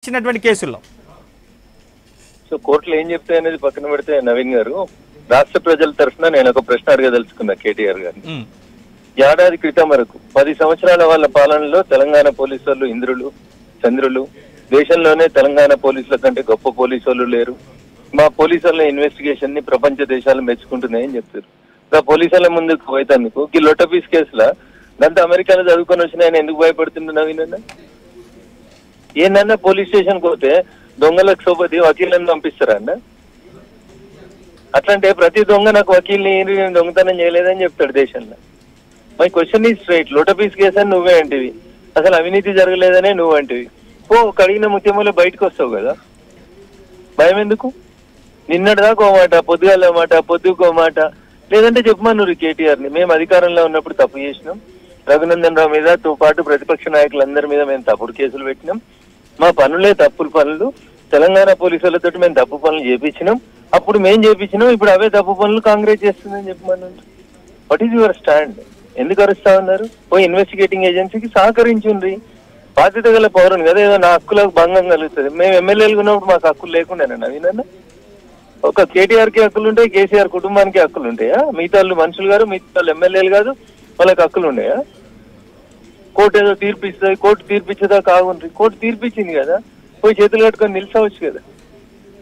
ఇచ్చినటువంటి కేసుల్లో సో కోర్టులు ఏం చెప్తాయి అనేది పక్కన పెడితే నవీన్ గారు రాష్ట్ర ప్రజల తరఫున నేను ఒక ప్రశ్న అడగదలుచుకున్నా కేటీఆర్ గారిని. ఏడాది క్రితం వరకు 10 సంవత్సరాల వాళ్ళ పాలనలో తెలంగాణ పోలీసు వాళ్ళు ఇంద్రులు చంద్రులు, దేశంలోనే తెలంగాణ పోలీసుల కంటే గొప్ప పోలీసు వాళ్ళు లేరు, మా పోలీసు వాళ్ళ ఇన్వెస్టిగేషన్ ని ప్రపంచ దేశాలు మెచ్చుకుంటున్నాయని చెప్తారు. ఆ పోలీసు వాళ్ళ ముందుకు పోయేందుకు ఈ లొట్టపీస్ కేసుల దంతా అమెరికాలో చదువుకొని వచ్చిన ఆయన ఎందుకు భయపడుతుండే నవీన్ అన్న? ఏందన్నా పోలీస్ స్టేషన్ పోతే దొంగలకు సోపతి వకీలను పంపిస్తారా అన్న? అట్లంటే ప్రతి దొంగ నాకు వకీల్ని నేను దొంగతనం చేయలేదని చెప్తాడు దేశంలో. మై క్వశ్చన్ ఈ స్ట్రైట్, లోటపీస్ కేసు అని నువ్వే అంటివి, అసలు అవినీతి జరగలేదనే నువ్వు అంటివి. కడిగిన ముత్యములో బయటకు వస్తావు కదా, భయం ఎందుకు? నిన్నటిదాకా ఓ మాట, పొద్దుగాల మాట, పొద్దుకో మాట, లేదంటే చెప్పమన్నారు కేటీఆర్ ని. మేము అధికారంలో ఉన్నప్పుడు తప్పు చేసినాం, రఘునందన్ రావు మీదతో పాటు ప్రతిపక్ష నాయకులందరి మీద మేము తప్పుడు కేసులు పెట్టినాం, మా పనులే తప్పుడు పనులు, తెలంగాణ పోలీసులతో మేము తప్పు పనులు చేపించినాం, అప్పుడు మేము చేపించినాం, ఇప్పుడు అవే తప్పు పనులు కాంగ్రెస్ చేస్తుందని చెప్పమన్నారు. What is your stand? ఎందుకు అరుస్తా ఉన్నారు? ఇన్వెస్టిగేటింగ్ ఏజెన్సీకి సహకరించుండ్రి, బాధ్యత గల పౌరుని కదా, ఏదో నా హక్కులకు భంగం కలుగుతుంది. మేము ఎమ్మెల్యేలు ఉన్నప్పుడు మాకు హక్కులు లేకుండా నవీనన్న? ఒక కేటీఆర్ కి హక్కులు ఉంటాయి, కేసీఆర్ కుటుంబానికి హక్కులు ఉంటాయా? మిగతా వాళ్ళు మనుషులు గారు, మిగతా వాళ్ళు ఎమ్మెల్యేలు కాదు, వాళ్ళకి హక్కులు ఉన్నాయా? కోర్టు ఏదో తీర్పు ఇస్తుంది, కోర్టు తీర్పు ఇచ్చేదా కాగుండ్రి, కోర్టు తీర్పు ఇచ్చింది కదా, పోయి చేతులు కట్టుకొని నిలిచవచ్చు కదా.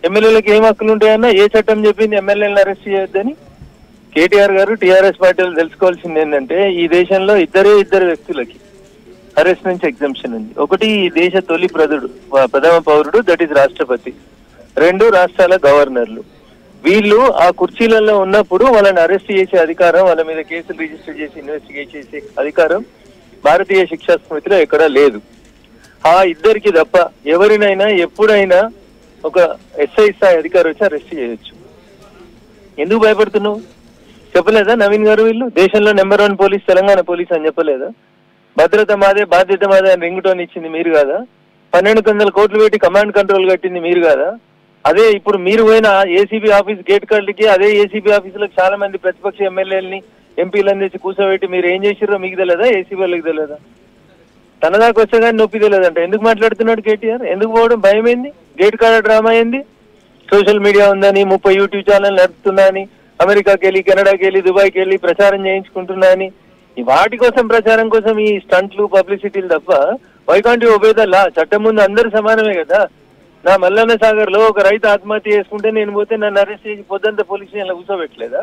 ఎమ్మెల్యేలకు ఏం హక్కులు ఉంటాయన్నా? ఏ చట్టం చెప్పింది ఎమ్మెల్యేలను అరెస్ట్ చేయొద్దని? కేటీఆర్ గారు టీఆర్ఎస్ పార్టీలు తెలుసుకోవాల్సింది ఏంటంటే, ఈ దేశంలో ఇద్దరు వ్యక్తులకి అరెస్ట్ నుంచి ఎగ్జంప్షన్ ఉంది. ఒకటి ఈ దేశ తొలి ప్రథమ పౌరుడు, దట్ ఈస్ రాష్ట్రపతి. 2 రాష్ట్రాల గవర్నర్లు. వీళ్ళు ఆ కుర్చీలలో ఉన్నప్పుడు వాళ్ళని అరెస్ట్ చేసే అధికారం, వాళ్ళ మీద కేసులు రిజిస్టర్ చేసి ఇన్వెస్టిగేట్ చేసే అధికారం భారతీయ శిక్షా స్మృతిలో ఎక్కడా లేదు. ఆ ఇద్దరికి తప్ప ఎవరినైనా ఎప్పుడైనా ఒక ఎస్ఐ స్థాయి అధికారి వచ్చి అరెస్ట్ చేయొచ్చు. ఎందుకు భయపడుతున్నావు? చెప్పలేదా నవీన్ గారు? వీళ్ళు దేశంలో నెంబర్ 1 పోలీస్ తెలంగాణ పోలీస్ అని చెప్పలేదా? భద్రత మాదే, బాధ్యత మాదే అని రింగ్ టోన్ ఇచ్చింది మీరు కాదా? 1200 కోట్లు పెట్టి కమాండ్ కంట్రోల్ కట్టింది మీరు కాదా? అదే ఇప్పుడు మీరు పోయిన ఏసీబీ ఆఫీస్ గేట్ కార్డులకి, అదే ఏసీబీ ఆఫీసులకు చాలా మంది ప్రతిపక్ష ఎమ్మెల్యేలని ఎంపీలను తెచ్చి కూర్చోబెట్టి మీరు ఏం చేసిర్రో మీకు తెలియదా? ఏసీబీ వాళ్ళకి తెలియదా? తన దాకా వచ్చే కానీ నొప్పి తెలియదంట. ఎందుకు మాట్లాడుతున్నాడు కేటీఆర్? ఎందుకు పోవడం? భయం ఏంది? గేట్ కార్డు డ్రామా ఏంది? సోషల్ మీడియా ఉందని, 30 యూట్యూబ్ ఛానల్ నడుపుతున్నా అని, అమెరికాకి వెళ్ళి, కెనడాకి వెళ్ళి, దుబాయ్కి వెళ్ళి ప్రచారం చేయించుకుంటున్నా అని, వాటి కోసం ప్రచారం కోసం ఈ స్టంట్లు, పబ్లిసిటీలు తప్ప why can't you obey the law? చట్టం ముందు అందరూ సమానమే కదా. నా మల్లన్న సాగర్ లో ఒక రైతు ఆత్మహత్య చేసుకుంటే నేను పోతే నన్ను అరెస్ట్ చేసి పొద్దుంతా పోలీస్ స్టేషన్ లో కూర్చోబెట్టలేదా?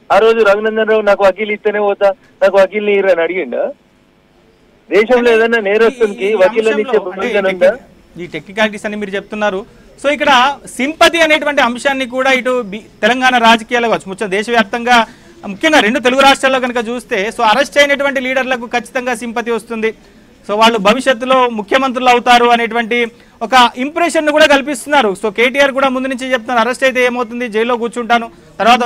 ఆ రోజు రఘునందన్ రావు నాకు వకీలు ఇస్తేనే పోతా, నాకు వకీల్ని ఇరని అడిగిండా? దేశంలో ఏదన్నా నేరస్తునికి వకీలని ఇచ్చే ప్రయోజనం ఉందా? ఈ టెక్నికాలిటీస్ అని మీరు చెప్తున్నారు. సో ఇక్కడ సింపతి అనేటువంటి అంశాన్ని కూడా ఇటు తెలంగాణ రాజకీయాలు కావచ్చు, ముఖ్యంగా దేశవ్యాప్తంగా, ముఖ్యంగా 2 తెలుగు రాష్ట్రాల్లో కనుక చూస్తే, సో అరెస్ట్ అయినటువంటి లీడర్లకు ఖచ్చితంగా సింపతి వస్తుంది. సో వాళ్ళు భవిష్యత్తులో ముఖ్యమంత్రులు అవుతారు అనేటువంటి ఒక ఇంప్రెషన్ కూడా కల్పిస్తున్నారు. సో కేటీఆర్ కూడా ముందు నుంచి చెప్తున్నారు, అరెస్ట్ అయితే ఏమవుతుంది, జైల్లో కూర్చుంటాను, తర్వాత